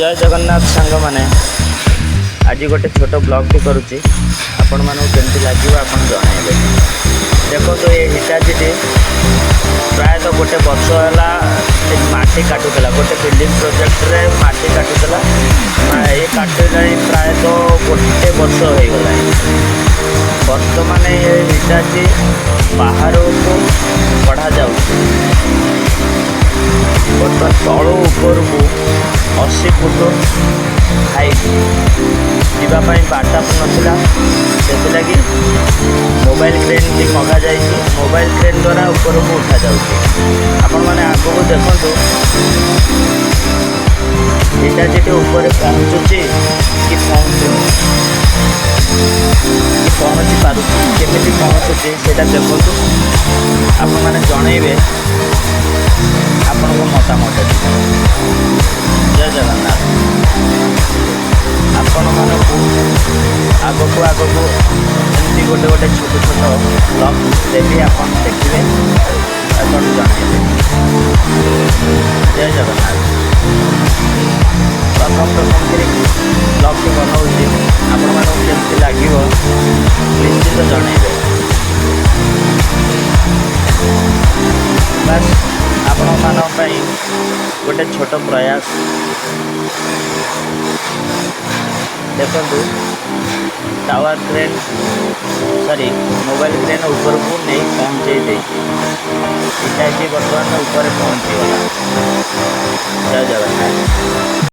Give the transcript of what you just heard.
जय जगन्नाथ सांग मैंने आज गोटे छोट ब्लॉग टी करुच्ची आपण मानू केमती लगे आपन जनइबे। देखो तो ये हिटाची प्रायतः गोटे वर्ष है माटी काटुला गोटे बिल्डिंग प्रोजेक्ट रे माटी काटुला ये काटला प्रायतः गोटे वर्ष हो गला। बर्तमान ये हिटाची बाहर को पढ़ा जाऊ बर्तमान तलू ऊपर को 80 फुट हाइट जावाई बाटा नाला से लगी मोबाइल क्रेन भी मगा जा मोबाइल क्रेन द्वारा ऊपर को उठा जाऊँ मैंने आग को देखु यहाँ जी ऊपर पहुँचुची कि पहुँची पार्टी पहुँचुची से देखु आपण मैंने जनइबे आपण को मतामत। जय जगन्नाथ आपण मानक आग को एमती गोटे गोटे छोट छोट ब्लॉग देवी आप देखिए अपन जनइबे। जय जगन्नाथ प्रथम ब्लॉग टी बनाऊँगी आपण मानक केमती लगे निश्चित जनइबे। बस आपण मानी गोटे छोट प्रयास देखु tower crane sorry mobile crane ऊपर को नहीं पहुँचे बर्तमान ऊपर पहुँची गला। जय जगन्नाथ।